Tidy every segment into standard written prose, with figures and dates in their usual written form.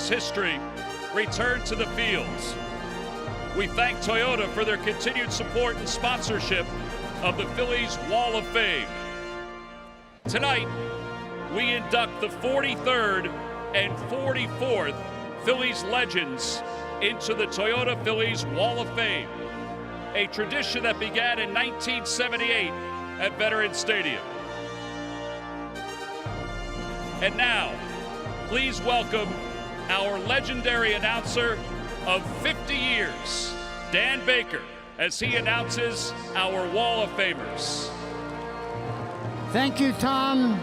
Phillies history return to the fields. We thank Toyota for their continued support and sponsorship of the Phillies Wall of Fame. Tonight, we induct the 43rd and 44th Phillies legends into the Toyota Phillies Wall of Fame, a tradition that began in 1978 at Veterans Stadium. And now, please welcome our legendary announcer of 50 years, Dan Baker, as he announces our Wall of Famers. Thank you, Tom.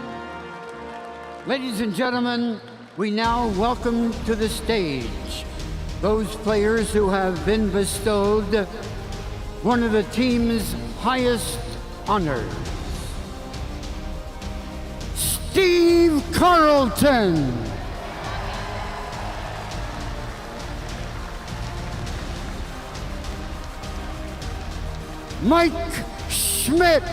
Ladies and gentlemen, we now welcome to the stage those players who have been bestowed one of the team's highest honors. Steve Carlton. Mike Schmidt.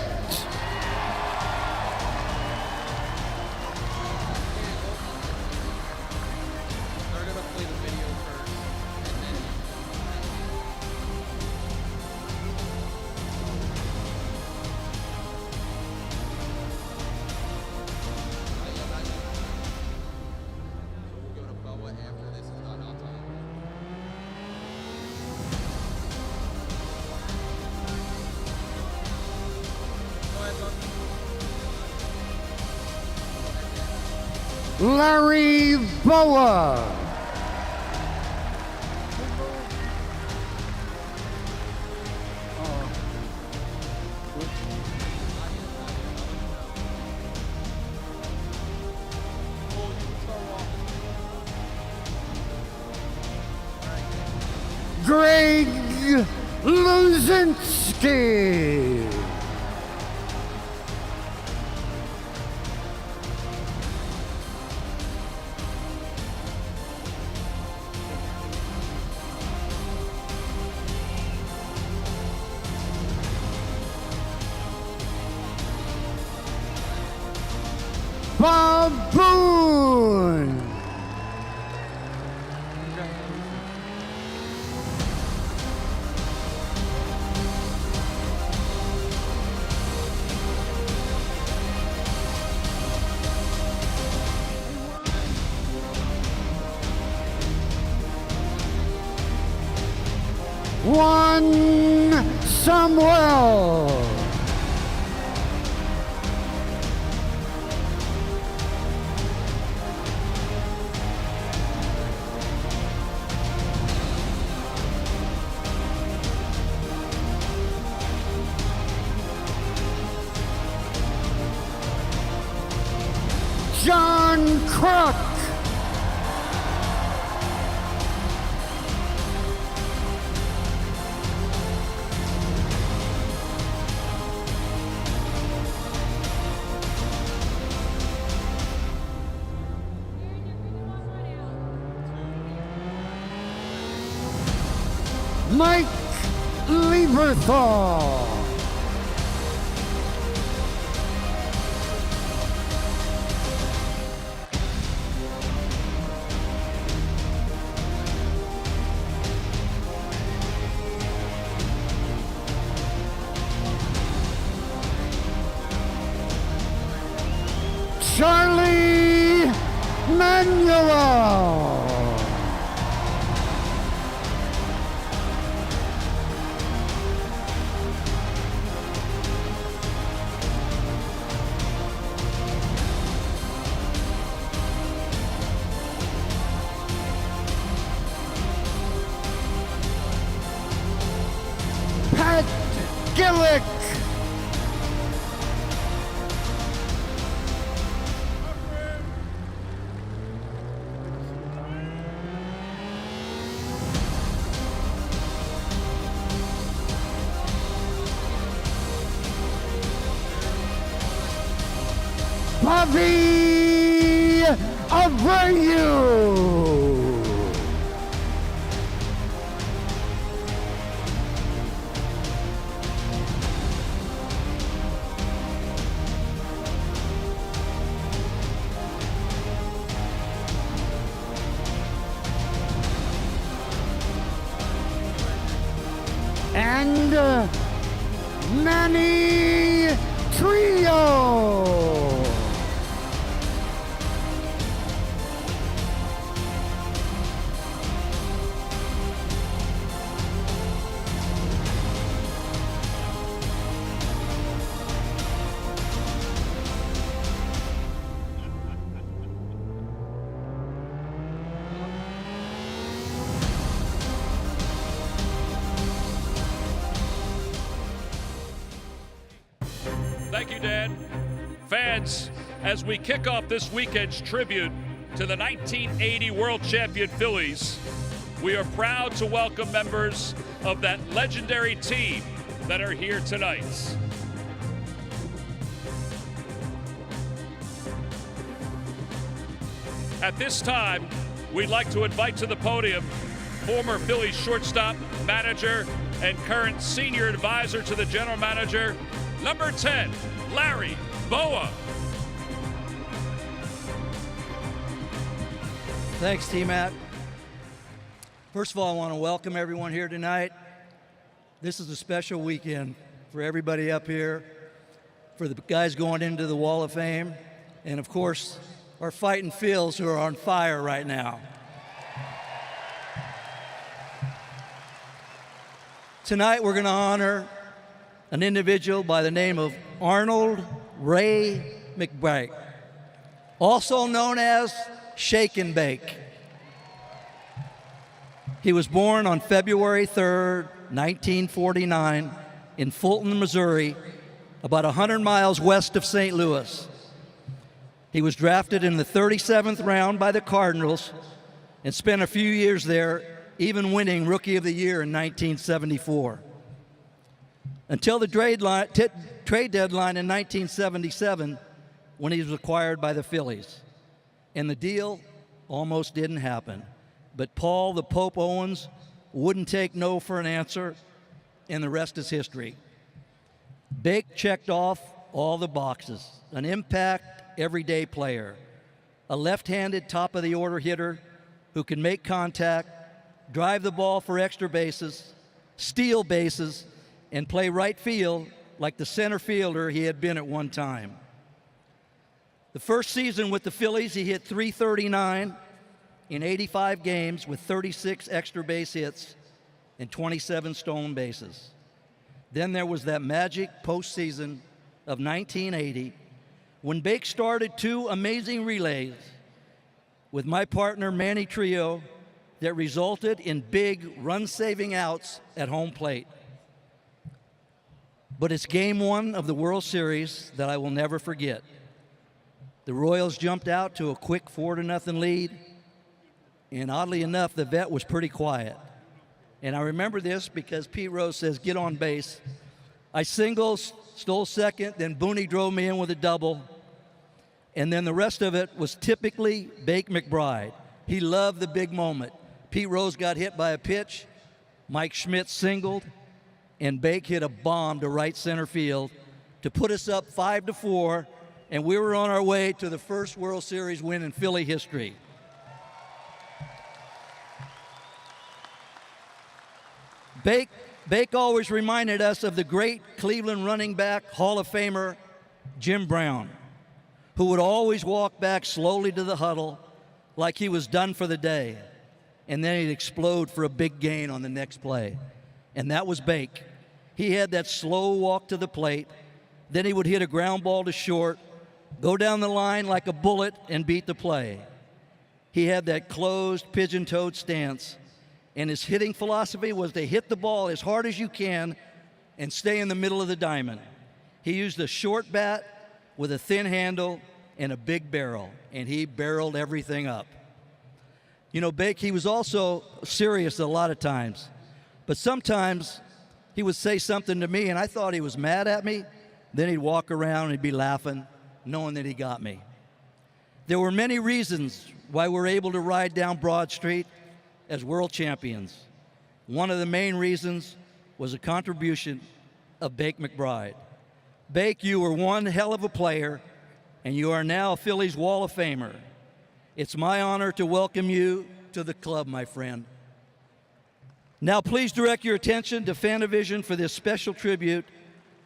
Larry Boa. Greg Luzinski. Bob Boone. Juan Samuel. John Kruk. Mike Lieberthal. Charlie Manuel. Pat Gillick. Bobby Abreu. and Manny Trio. Thank you, Dan. Fans, as we kick off this weekend's tribute to the 1980 World Champion Phillies, we are proud to welcome members of that legendary team that are here tonight. At this time, we'd like to invite to the podium former Phillies shortstop, manager, and current senior advisor to the general manager, number 10, Larry Bowa. Thanks, T-Mac. First of all, I want to welcome everyone here tonight. This is a special weekend for everybody up here, for the guys going into the Wall of Fame, and of course, our fighting Phils who are on fire right now. Tonight, we're going to honor an individual by the name of Arnold Ray McBride, also known as Shake and Bake. He was born on February 3rd, 1949 in Fulton, Missouri, about 100 miles west of St. Louis. He was drafted in the 37th round by the Cardinals and spent a few years there, even winning Rookie of the Year in 1974. Until the trade deadline in 1977, when he was acquired by the Phillies. And the deal almost didn't happen. But Paul the Pope Owens wouldn't take no for an answer, and the rest is history. Bake checked off all the boxes. An impact, everyday player. A left-handed top-of-the-order hitter who can make contact, drive the ball for extra bases, steal bases, and play right field like the center fielder he had been at one time. The first season with the Phillies, he hit .339 in 85 games with 36 extra base hits and 27 stolen bases. Then there was that magic postseason of 1980 when Bake started two amazing relays with my partner Manny Trio that resulted in big run-saving outs at home plate. But it's game one of the World Series that I will never forget. The Royals jumped out to a quick 4-0 lead, and oddly enough, the vet was pretty quiet. And I remember this because Pete Rose says, get on base. I singled, stole second, then Booney drove me in with a double, and then the rest of it was typically Bake McBride. He loved the big moment. Pete Rose got hit by a pitch, Mike Schmidt singled, and Bake hit a bomb to right center field to put us up 5-4, and we were on our way to the first World Series win in Philly history. Bake always reminded us of the great Cleveland running back, Hall of Famer, Jim Brown, who would always walk back slowly to the huddle like he was done for the day, and then he'd explode for a big gain on the next play. And that was Bake. He had that slow walk to the plate, then he would hit a ground ball to short, go down the line like a bullet, and beat the play. He had that closed, pigeon-toed stance, and his hitting philosophy was to hit the ball as hard as you can and stay in the middle of the diamond. He used a short bat with a thin handle and a big barrel, and he barreled everything up. You know, Bake, he was also serious a lot of times, but sometimes he would say something to me, and I thought he was mad at me. Then he'd walk around and he'd be laughing, knowing that he got me. There were many reasons why we're able to ride down Broad Street as world champions. One of the main reasons was a contribution of Bake McBride. Bake, you were one hell of a player, and you are now a Phillies Wall of Famer. It's my honor to welcome you to the club, my friend. Now please direct your attention to Fanavision for this special tribute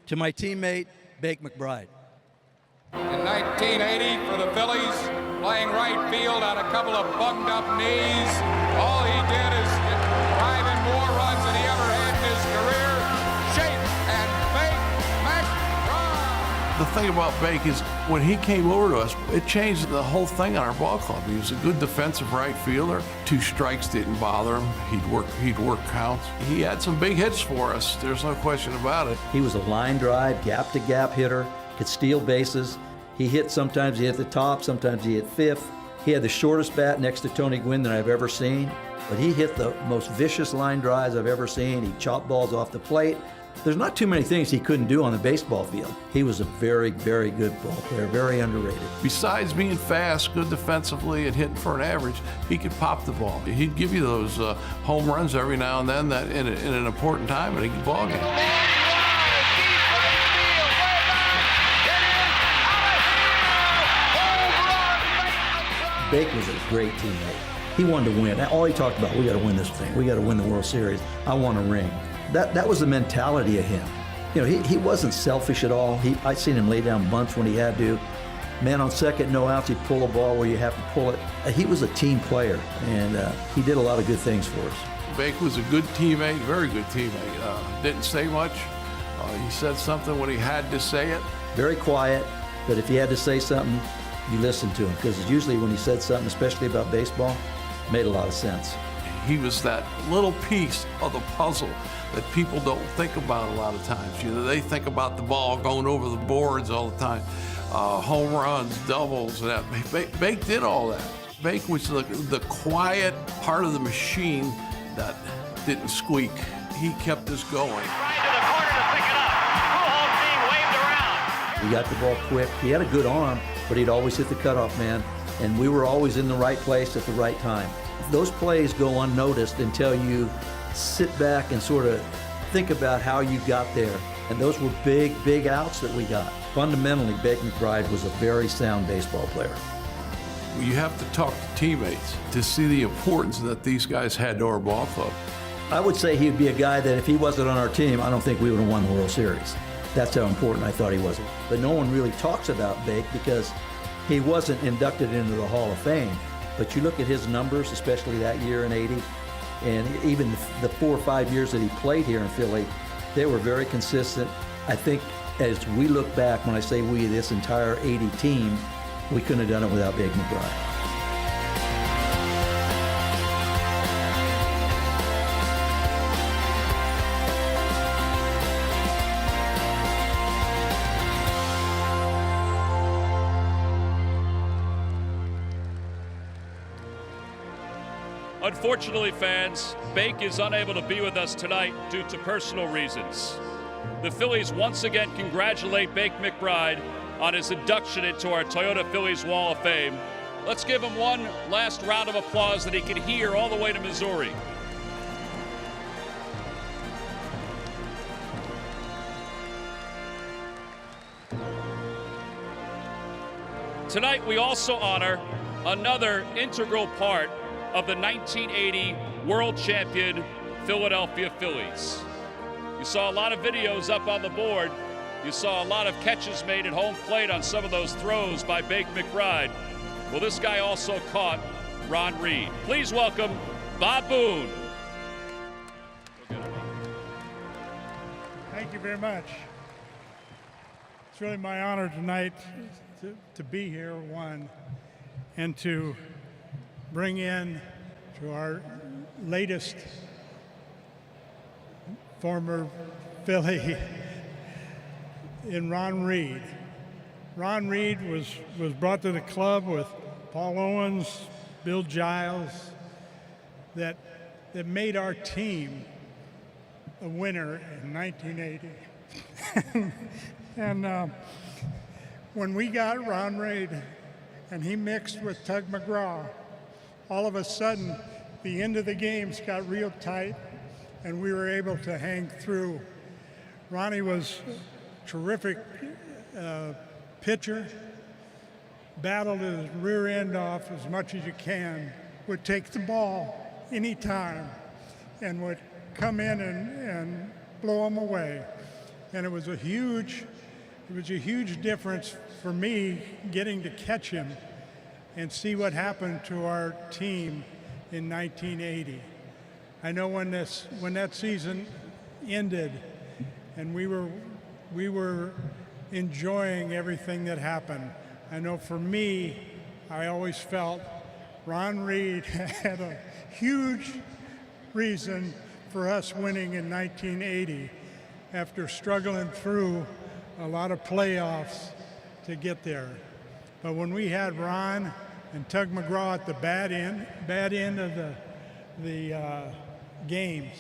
to my teammate, Bake McBride. In 1980 for the Phillies, playing right field on a couple of bunged up knees. All he did is drive in more runs than he ever had in his career. Shake and Bake McBride. The thing about Bake is when he came over to us, it changed the whole thing on our ball club. He was a good defensive right fielder. 2 strikes didn't bother him. He'd work counts. He had some big hits for us. There's no question about it. He was a line drive, gap-to-gap hitter, could steal bases. He hit, sometimes he hit the top, sometimes he hit fifth. He had the shortest bat next to Tony Gwynn that I've ever seen, but he hit the most vicious line drives I've ever seen. He chopped balls off the plate. There's not too many things he couldn't do on the baseball field. He was a very, very good ball player, very underrated. Besides being fast, good defensively, and hitting for an average, he could pop the ball. He'd give you those home runs every now and then that in an important time in a ball game. Bake was a great teammate. He wanted to win. All he talked about, we got to win this thing. We got to win the World Series. I want a ring. That was the mentality of him. You know, he wasn't selfish at all. I seen him lay down bunts when he had to. Man on second, no outs, he'd pull a ball where you have to pull it. He was a team player, and he did a lot of good things for us. Bake was a good teammate, very good teammate. Didn't say much. He said something when he had to say it. Very quiet, but if he had to say something, you listened to him, because usually when he said something, especially about baseball, it made a lot of sense. He was that little piece of the puzzle that people don't think about a lot of times. You know, they think about the ball going over the boards all the time, home runs, doubles, and that. Bake did all that. Bake was the quiet part of the machine that didn't squeak. He kept us going. Right to the corner to pick it up. Pujols being waved around. He got the ball quick. He had a good arm, but he'd always hit the cutoff man, and we were always in the right place at the right time. Those plays go unnoticed until you sit back and sort of think about how you got there. And those were big, big outs that we got. Fundamentally, Bake McBride was a very sound baseball player. You have to talk to teammates to see the importance that these guys had to our ball club. I would say he would be a guy that if he wasn't on our team, I don't think we would have won the World Series. That's how important I thought he was. But no one really talks about Bake because he wasn't inducted into the Hall of Fame. But you look at his numbers, especially that year in '80, and even the 4 or 5 years that he played here in Philly, they were very consistent. I think as we look back, when I say we, this entire '80 team, we couldn't have done it without Bake McBride. Unfortunately, fans, Bake is unable to be with us tonight due to personal reasons. The Phillies once again congratulate Bake McBride on his induction into our Toyota Phillies Wall of Fame. Let's give him one last round of applause that he can hear all the way to Missouri. Tonight, we also honor another integral part of the 1980 World Champion Philadelphia Phillies. You saw a lot of videos up on the board. You saw a lot of catches made at home plate on some of those throws by Bake McBride. Well, this guy also caught Ron Reed. Please welcome Bob Boone. Thank you very much. It's really my honor tonight to be here, one, and to bring in to our latest former Philly in Ron Reed. Ron Reed was brought to the club with Paul Owens, Bill Giles, that made our team a winner in 1980. And when we got Ron Reed and he mixed with Tug McGraw, all of a sudden, the end of the games got real tight, and we were able to hang through. Ronnie was a terrific pitcher, battled his rear end off as much as you can, would take the ball anytime, and would come in and blow them away. And it was a huge difference for me getting to catch him and see what happened to our team in 1980. I know when that season ended and we were enjoying everything that happened, I know for me, I always felt Ron Reed had a huge reason for us winning in 1980 after struggling through a lot of playoffs to get there. But when we had Ron and Tug McGraw at the bad end of the games,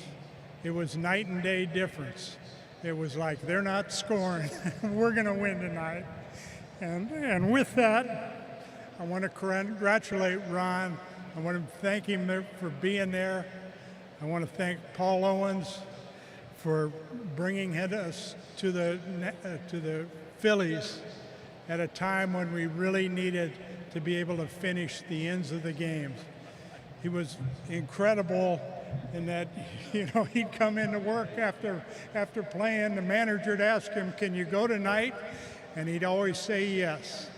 it was night and day difference. It was like, they're not scoring, we're going to win tonight. And with that, I want to congratulate Ron. I want to thank him for being there. I want to thank Paul Owens for bringing us to the Phillies at a time when we really needed to be able to finish the ends of the games. He was incredible in that, he'd come into work after playing. The manager would ask him, "Can you go tonight?" And he'd always say yes.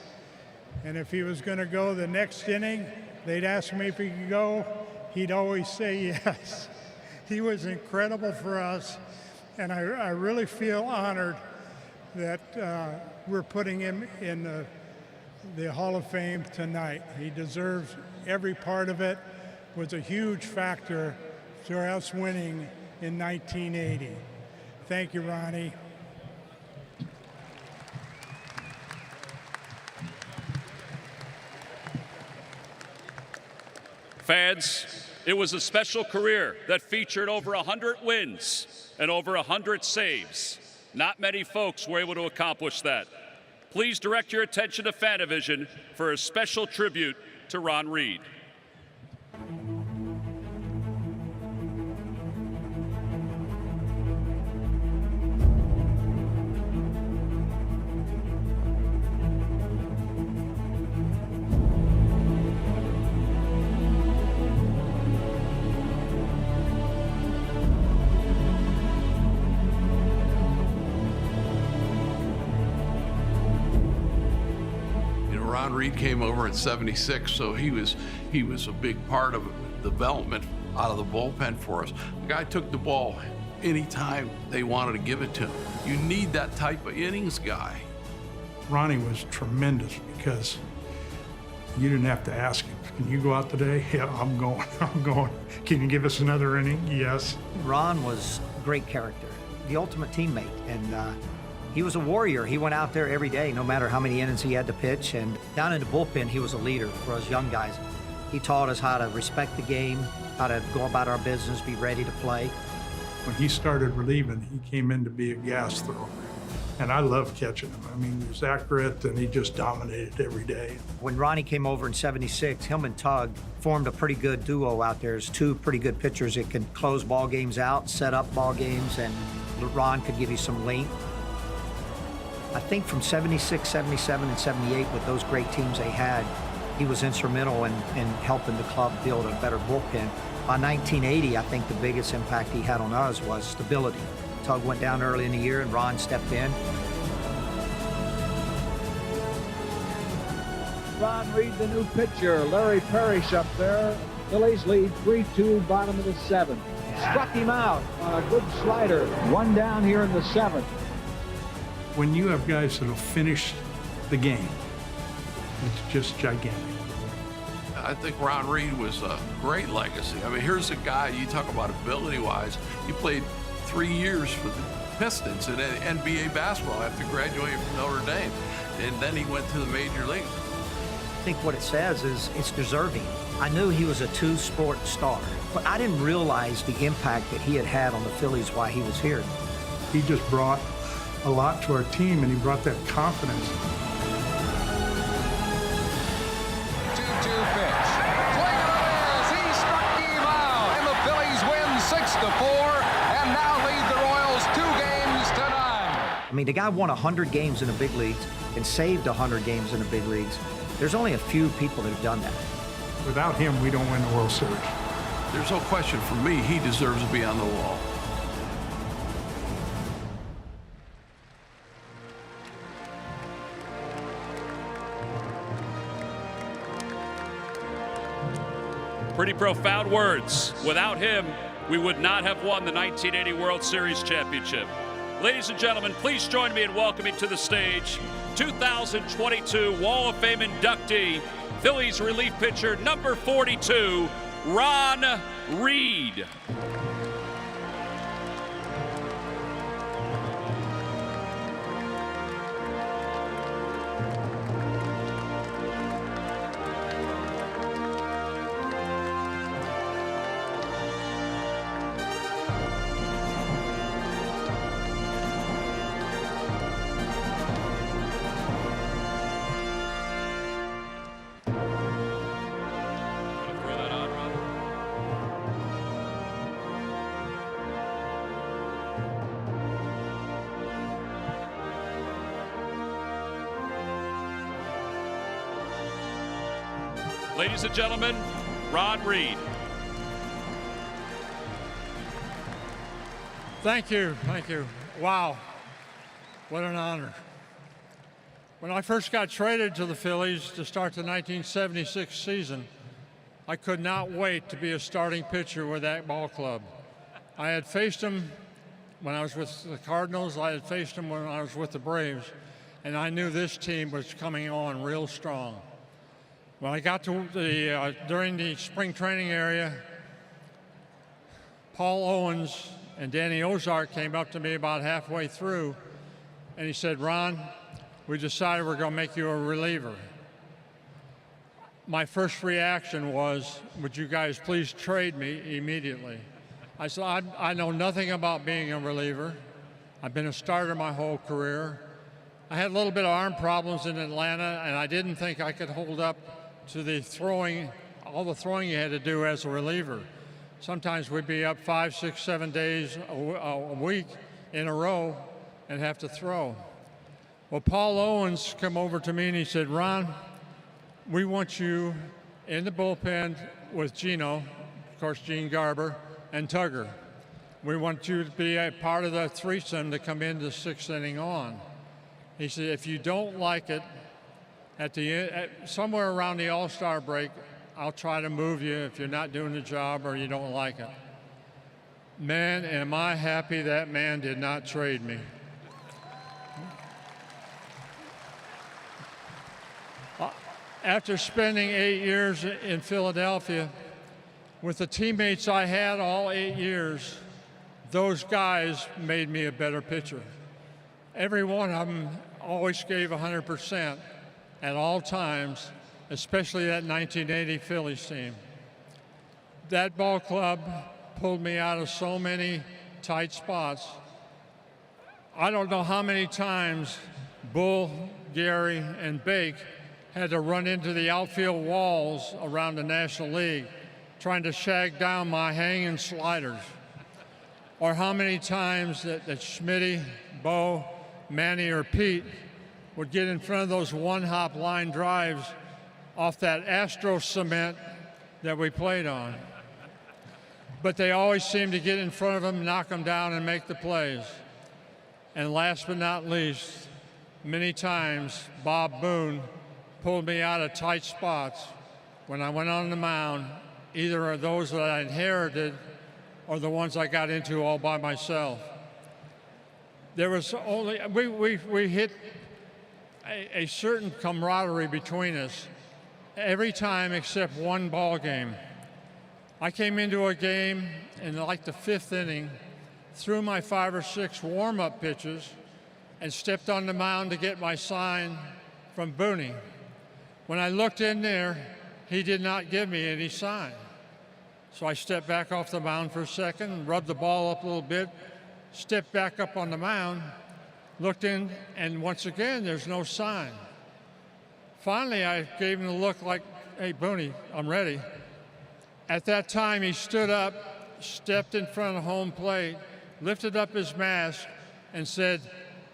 And if he was going to go the next inning, they'd ask him if he could go. He'd always say yes. He was incredible for us, and I really feel honored that we're putting him in the Hall of Fame tonight. He deserves every part of it. Was a huge factor to us winning in 1980. Thank you, Ronnie. Fans, it was a special career that featured over 100 wins and over 100 saves. Not many folks were able to accomplish that. Please direct your attention to Fanavision for a special tribute to Ron Reed. Ron Reed came over in '76, so he was a big part of the development out of the bullpen for us. The guy took the ball anytime they wanted to give it to him. You need that type of innings guy. Ronnie was tremendous because you didn't have to ask him, "Can you go out today?" "Yeah, I'm going. I'm going." "Can you give us another inning?" "Yes." Ron was a great character, the ultimate teammate, and he was a warrior. He went out there every day, no matter how many innings he had to pitch, and down in the bullpen, he was a leader for us young guys. He taught us how to respect the game, how to go about our business, be ready to play. When he started relieving, he came in to be a gas thrower, and I loved catching him. I mean, he was accurate, and he just dominated every day. When Ronnie came over in '76, him and Tug formed a pretty good duo out there. There's two pretty good pitchers that can close ball games out, set up ball games, and Ron could give you some length. I think from '76, '77, and '78, with those great teams they had, he was instrumental in helping the club build a better bullpen. By 1980, I think the biggest impact he had on us was stability. Tug went down early in the year and Ron stepped in. Ron Reed, the new pitcher. Larry Parrish up there. Phillies lead 3-2, bottom of the seventh. Struck him out on a good slider. One down here in the seventh. When you have guys that'll finish the game, it's just gigantic. I think Ron Reed was a great legacy. I mean, here's a guy, you talk about ability-wise, he played 3 years for the Pistons in NBA basketball after graduating from Notre Dame, and then he went to the major leagues. I think what it says is it's deserving. I knew he was a two-sport star, but I didn't realize the impact that he had on the Phillies while he was here. He just brought a lot to our team, and he brought that confidence. 2-2 pitch. Swing and a miss. He struck him out. And the Phillies win 6-4 and now lead the Royals 2 games to 9. I mean, the guy won 100 games in the big leagues and saved 100 games in the big leagues. There's only a few people that have done that. Without him, we don't win the World Series. there's no question for me, he deserves to be on the wall. Pretty profound words. Without him, we would not have won the 1980 World Series championship. Ladies and gentlemen, please join me in welcoming to the stage 2022 Wall of Fame inductee, Phillies relief pitcher number 42, Ron Reed. Ladies and gentlemen, Ron Reed. Thank you, thank you. Wow, what an honor. When I first got traded to the Phillies to start the 1976 season, I could not wait to be a starting pitcher with that ball club. I had faced them when I was with the Cardinals, I had faced them when I was with the Braves, and I knew this team was coming on real strong. When I got to during the spring training area, Paul Owens and Danny Ozark came up to me about halfway through, and he said, "Ron, we decided we're going to make you a reliever." My first reaction was, "Would you guys please trade me immediately?" I said, I know nothing about being a reliever. I've been a starter my whole career. I had a little bit of arm problems in Atlanta, and I didn't think I could hold up to the throwing, all the throwing you had to do as a reliever. Sometimes we'd be up 5, 6, 7 days a week in a row and have to throw. Well, Paul Owens came over to me and he said, "Ron, we want you in the bullpen with Gino, of course, Gene Garber, and Tugger. We want you to be a part of the threesome to come into the 6th inning on." He said, "If you don't like it, somewhere around the All-Star break, I'll try to move you if you're not doing the job or you don't like it." Man, am I happy that man did not trade me. After spending 8 years in Philadelphia, with the teammates I had all 8 years, those guys made me a better pitcher. Every one of them always gave 100%. At all times, especially that 1980 Phillies team. That ball club pulled me out of so many tight spots. I don't know how many times Bull, Gary, and Bake had to run into the outfield walls around the National League trying to shag down my hanging sliders. Or how many times that Schmitty, Bo, Manny, or Pete would get in front of those one-hop line drives off that Astros cement that we played on. But they always seemed to get in front of them, knock them down, and make the plays. And last but not least, many times Bob Boone pulled me out of tight spots when I went on the mound, either of those that I inherited or the ones I got into all by myself. There was only, we hit a certain camaraderie between us every time except one ball game. I came into a game in like the 5th inning, threw my 5 or 6 warm-up pitches, and stepped on the mound to get my sign from Booney. When I looked in there, he did not give me any sign. So I stepped back off the mound for a second, rubbed the ball up a little bit, stepped back up on the mound, looked in, and once again, there's no sign. Finally, I gave him a look like, "Hey, Booney, I'm ready." At that time, he stood up, stepped in front of home plate, lifted up his mask, and said,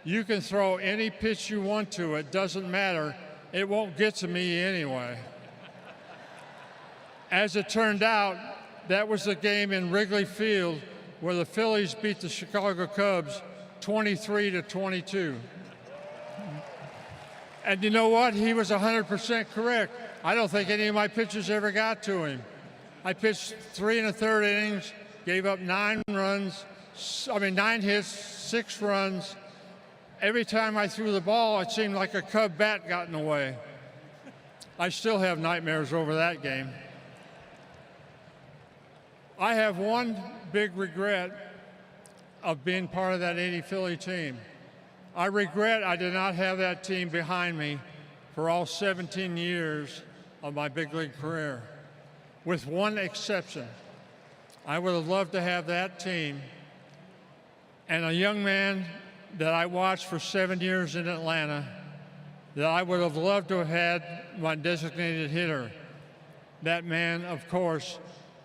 "You can throw any pitch you want to. It doesn't matter. It won't get to me anyway." As it turned out, that was the game in Wrigley Field where the Phillies beat the Chicago Cubs 23-22. And you know what? He was 100% correct. I don't think any of my pitchers ever got to him. I pitched 3 1/3 innings, gave up 9 hits, 6 runs. Every time I threw the ball, it seemed like a Cub bat got in the way. I still have nightmares over that game. I have one big regret of being part of that 80 Philly team. I regret I did not have that team behind me for all 17 years of my big league career, with one exception. I would have loved to have that team and a young man that I watched for 7 years in Atlanta that I would have loved to have had my designated hitter. That man, of course,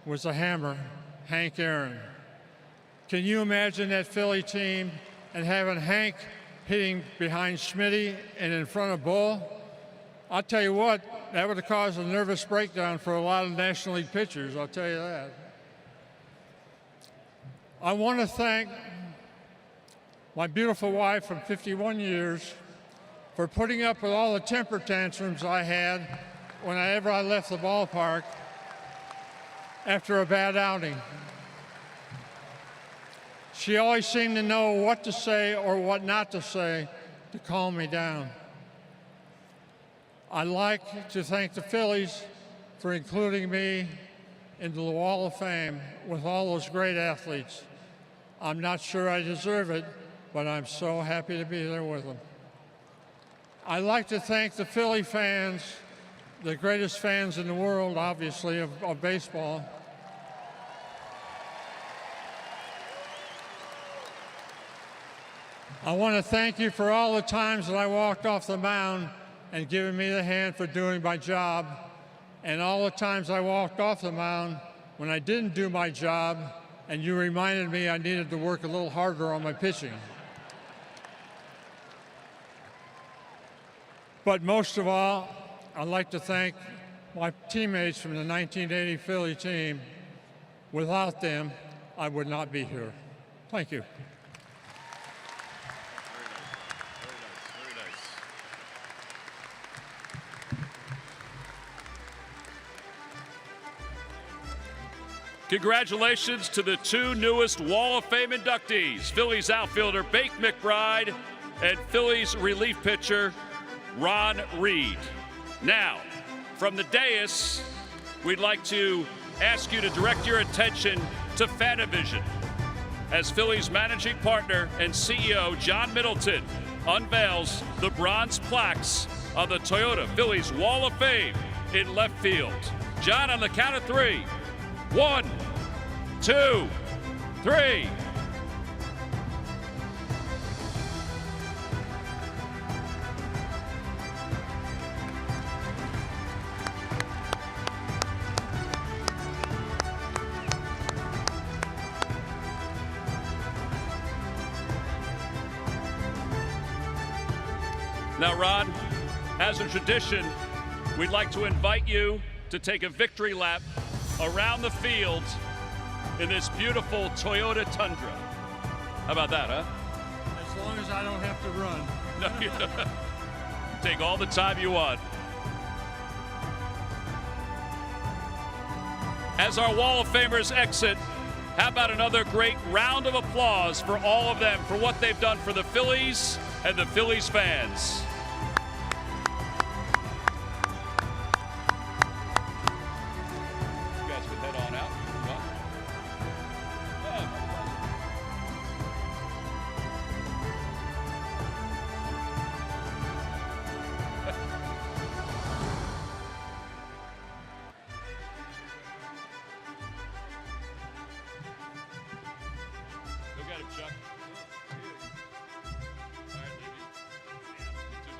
was the hammer, Hank Aaron. Can you imagine that Philly team and having Hank hitting behind Schmitty and in front of Bull? I'll tell you what, that would have caused a nervous breakdown for a lot of National League pitchers, I'll tell you that. I want to thank my beautiful wife from 51 years for putting up with all the temper tantrums I had whenever I left the ballpark after a bad outing. She always seemed to know what to say or what not to say to calm me down. I'd like to thank the Phillies for including me into the Wall of Fame with all those great athletes. I'm not sure I deserve it, but I'm so happy to be there with them. I'd like to thank the Philly fans, the greatest fans in the world, obviously, of baseball. I want to thank you for all the times that I walked off the mound and given me the hand for doing my job, and all the times I walked off the mound when I didn't do my job and you reminded me I needed to work a little harder on my pitching. But most of all, I'd like to thank my teammates from the 1980 Philly team. Without them, I would not be here. Thank you. Very nice. Congratulations to the 2 newest Wall of Fame inductees, Phillies outfielder McBride and Phillies relief pitcher Ron Reed. Now, from the dais, we'd like to ask you to direct your attention to Fanavision, as Phillies managing partner and CEO John Middleton unveils the bronze plaques of the Toyota Phillies Wall of Fame in left field. John, on the count of 3. 1, 2, 3. Now, Ron, as a tradition, we'd like to invite you to take a victory lap around the field in this beautiful Toyota Tundra. How about that, huh? As long as I don't have to run. No, you take all the time you want. As our Wall of Famers exit, how about another great round of applause for all of them for what they've done for the Phillies and the Phillies fans. You guys can head on out. Go get him, Chuck. All right, baby. Yeah, you too.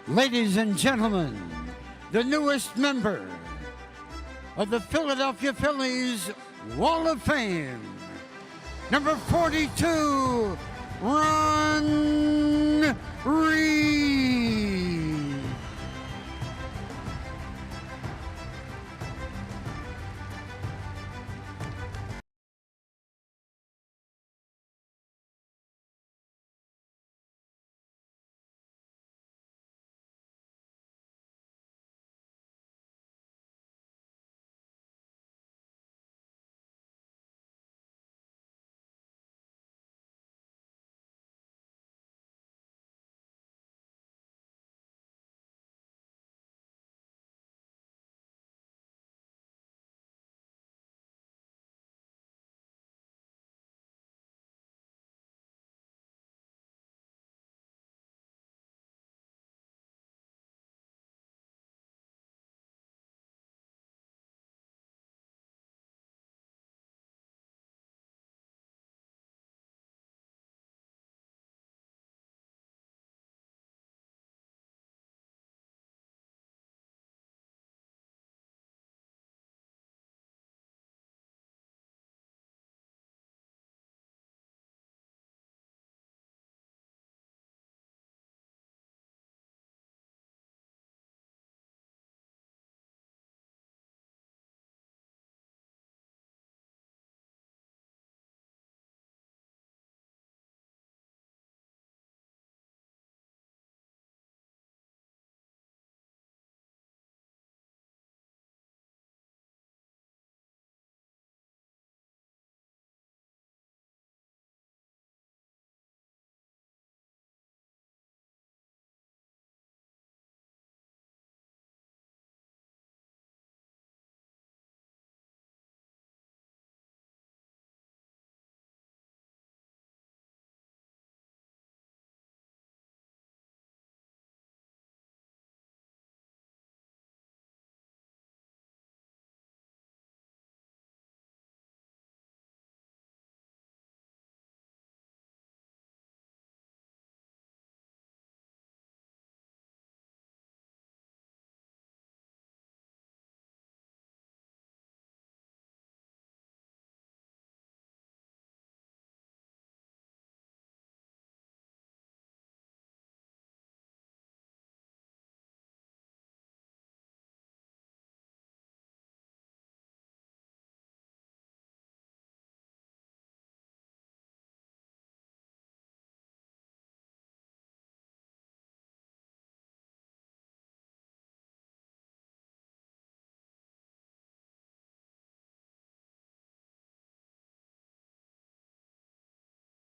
Ladies and gentlemen, the newest member of the Philadelphia Phillies Wall of Fame, number 42, Ron Reed.